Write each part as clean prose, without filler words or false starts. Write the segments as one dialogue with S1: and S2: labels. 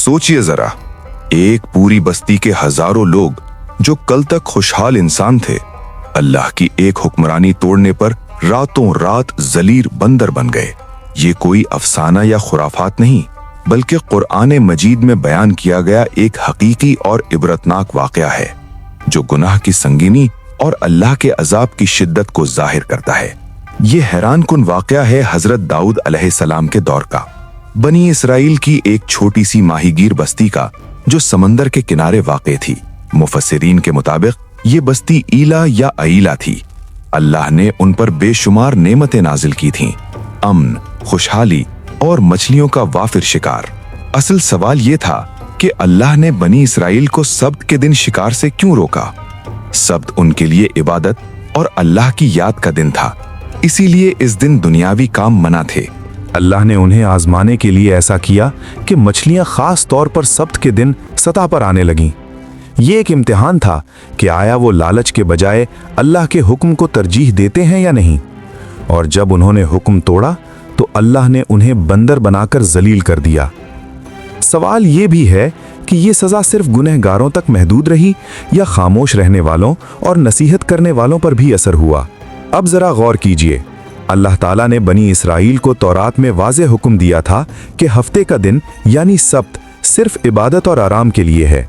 S1: सोचिए जरा, एक पूरी बस्ती के हजारों लोग जो कल तक खुशहाल इंसान थे, अल्लाह की एक हुक्मरानी तोड़ने पर रातों रात जलील बंदर बन गए। ये कोई अफसाना या खुराफात नहीं, बल्कि कुरान मजीद में बयान किया गया एक हकीकी और इबरतनाक वाकया है जो गुनाह की संगीनी और अल्लाह के अजाब की शिद्दत को जाहिर करता है। ये हैरान कुन वाकया है हजरत दाऊद अलैहिस्सलाम के दौर का, बनी इसराइल की एक छोटी सी माहीगीर बस्ती का जो समंदर के किनारे वाक़े थी। मुफस्सिरीन के मुताबिक ये बस्ती ईला या अईला थी। अल्लाह ने उन पर बेशुमार नेमतें नाजिल की थीं, अमन, खुशहाली और मछलियों का वाफिर शिकार। असल सवाल ये था कि अल्लाह ने बनी इसराइल को सब्त के दिन शिकार से क्यों रोका। सब्त उनके लिए इबादत और अल्लाह की याद का दिन था, इसीलिए इस दिन दुनियावी काम मना थे।
S2: अल्लाह ने उन्हें आजमाने के लिए ऐसा किया कि मछलियां खास तौर पर सब्त के दिन सतह पर आने लगीं। ये एक इम्तिहान था कि आया वो लालच के बजाय अल्लाह के हुक्म को तरजीह देते हैं या नहीं। और जब उन्होंने हुक्म तोड़ा तो अल्लाह ने उन्हें बंदर बनाकर जलील कर दिया। सवाल ये भी है कि ये सज़ा सिर्फ गुनहगारों तक महदूद रही या खामोश रहने वालों और नसीहत करने वालों पर भी असर हुआ। अब ज़रा गौर कीजिए, अल्लाह ताला ने बनी इसराइल को तौरात में वाज़ेह हुक्म दिया था कि हफ्ते का दिन यानी सब्त सिर्फ इबादत और आराम के लिए है।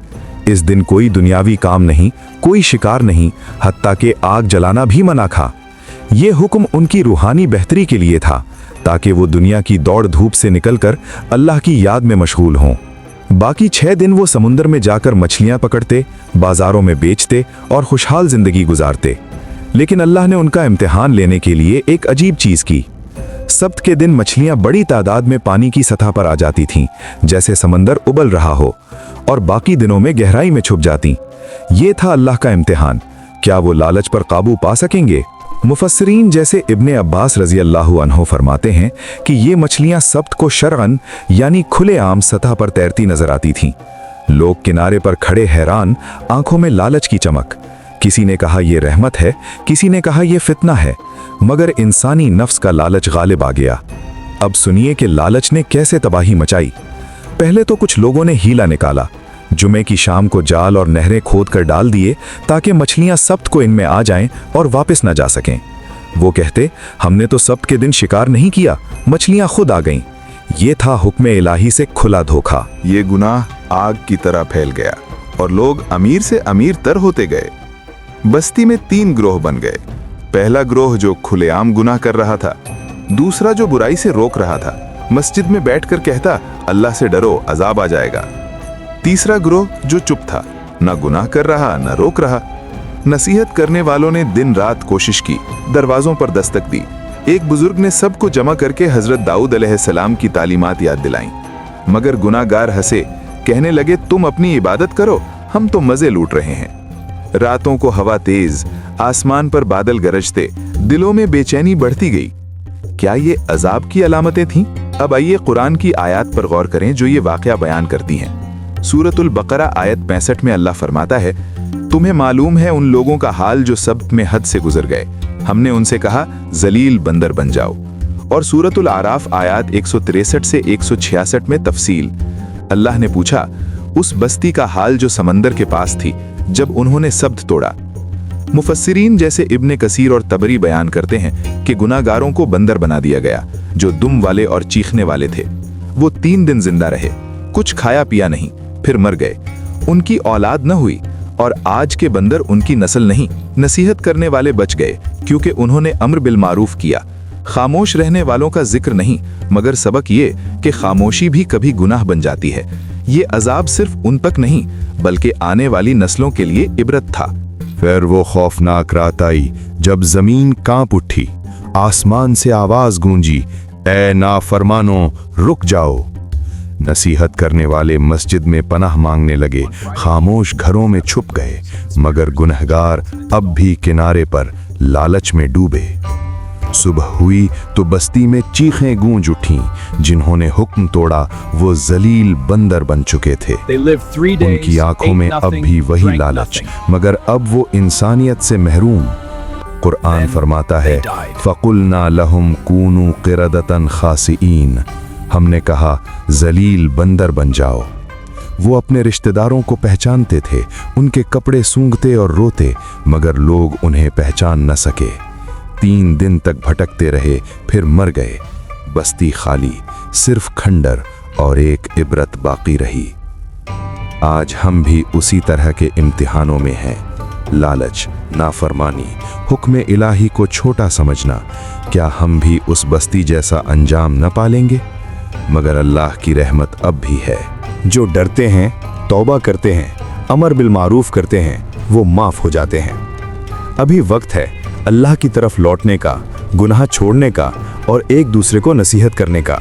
S2: इस दिन कोई दुनियावी काम नहीं, कोई शिकार नहीं, हत्ता कि आग जलाना भी मना था। ये हुक्म उनकी रूहानी बेहतरी के लिए था, ताकि वो दुनिया की दौड़ धूप से निकलकर अल्लाह की याद में मशगूल हों। बाकी 6 दिन वो समुंदर में जाकर मछलियां पकड़ते, बाजारों में बेचते और खुशहाल जिंदगी गुजारते। लेकिन अल्लाह ने उनका इम्तिहान लेने के लिए एक अजीब चीज की। सब्त के दिन मछलियां बड़ी तादाद में पानी की सतह पर आ जाती थीं, जैसे समंदर उबल रहा हो, और बाकी दिनों में गहराई में छुप जाती। ये था अल्लाह का इम्तिहान। क्या वो लालच पर काबू पा सकेंगे? मुफस्सिरीन जैसे इब्ने अब्बास रजी अल्लाहु अन्हु फरमाते हैं कि ये मछलियां सब्त को शरअन यानी खुलेआम सतह पर तैरती नजर आती थीं। लोग किनारे पर खड़े हैरान, आंखों में लालच की चमक। किसी ने कहा यह रहमत है, किसी ने कहा यह फितना है, मगर इंसानी नफ्स का लालच गालिब आ गया। अब सुनिए कि लालच ने कैसे तबाही मचाई। पहले तो कुछ लोगों ने हीला निकाला। जुमे की शाम को जाल और नहरें खोद कर डाल दिए ताकि मछलियां सब्त को इनमें आ जाएं और वापस न जा सकें। वो कहते, हमने तो सब्त के दिन शिकार नहीं किया, मछलियां खुद आ गईं। ये था हुक्म इलाही से खुला धोखा।
S1: ये गुनाह आग की तरह फैल गया और लोग अमीर से अमीर तर होते गए। बस्ती में 3 ग्रोह बन गए। पहला ग्रोह जो खुलेआम गुनाह कर रहा था, दूसरा जो बुराई से रोक रहा था, मस्जिद में बैठकर कहता अल्लाह से डरो अजाब आ जाएगा। तीसरा ग्रोह जो चुप था, न गुनाह कर रहा न रोक रहा। नसीहत करने वालों ने दिन रात कोशिश की, दरवाजों पर दस्तक दी। एक बुजुर्ग ने सबको जमा करके हजरत दाऊद अलैहिस्सलाम की तालीमात याद दिलाईं, मगर गुनाहगार हंसे, कहने लगे तुम अपनी इबादत करो, हम तो मजे लूट रहे हैं। रातों को हवा तेज, आसमान पर बादल गरजते, दिलों में बेचैनी बढ़ती गई। क्या ये अजाब की अलामतें थीं? अब आइए कुरान की आयत पर गौर करें जो ये वाकया बयान करती हैं। सूरतुल बकरा आयत 65 में अल्लाह फरमाता है, तुम्हें मालूम है उन लोगों का हाल जो सब्त में हद से गुजर गए, हमने उनसे कहा जलील बंदर बन जाओ। और सूरतुल आराफ आयत 163 से 166 में तफसील, अल्लाह ने पूछा उस बस्ती का हाल जो समंदर के पास थी जब उन्होंने सब्त तोड़ा। मुफस्सिरीन जैसे इब्ने कसीर और तबरी बयान करते हैं कि गुनाहगारों को बंदर बना दिया गया जो दुम वाले और चीखने वाले थे। वो 3 दिन जिंदा रहे, कुछ खाया पिया नहीं, फिर मर गए। उनकी औलाद न हुई और आज के बंदर उनकी नस्ल नहीं। नसीहत करने वाले बच गए क्योंकि उन्होंने अम्र बिल मारूफ किया। खामोश रहने वालों का जिक्र नहीं, मगर सबक ये कि खामोशी भी कभी गुनाह बन जाती है। ये अजाब सिर्फ उन तक नहीं बल्कि आने वाली नस्लों के लिए इबरत था।
S3: फिर वो खौफनाक रात आई जब जमीन कांप उठी, आसमान से आवाज गूंजी, ए नाफरमानो रुक जाओ। नसीहत करने वाले मस्जिद में पनाह मांगने लगे, खामोश घरों में छुप गए, मगर गुनहगार अब भी किनारे पर लालच में डूबे। सुबह हुई तो बस्ती में चीखें गूंज उठीं। जिन्होंने हुक्म तोड़ा वो जलील बंदर बन चुके थे। उनकी आंखों में अब भी वही लालच, मगर अब वो इंसानियत से महरूम। कुरान फरमाता है, फ़कुलना लहुम कूनू क़िरदतन खासिईन, हमने कहा जलील बंदर बन जाओ। वो अपने रिश्तेदारों को पहचानते थे, उनके कपड़े सूंघते और रोते, मगर लोग उन्हें पहचान न सके। 3 दिन तक भटकते रहे, फिर मर गए। बस्ती खाली, सिर्फ खंडर और एक इबरत बाकी रही। आज हम भी उसी तरह के इम्तिहानों में हैं। लालच, नाफरमानी, हुक्म इलाही को छोटा समझना, क्या हम भी उस बस्ती जैसा अंजाम न पालेंगे? मगर अल्लाह की रहमत अब भी है।
S2: जो डरते हैं, तौबा करते हैं, अमर बिल मारूफ करते हैं, वो माफ हो जाते हैं। अभी वक्त है अल्लाह की तरफ लौटने का, गुनाह छोड़ने का और एक दूसरे को नसीहत करने का।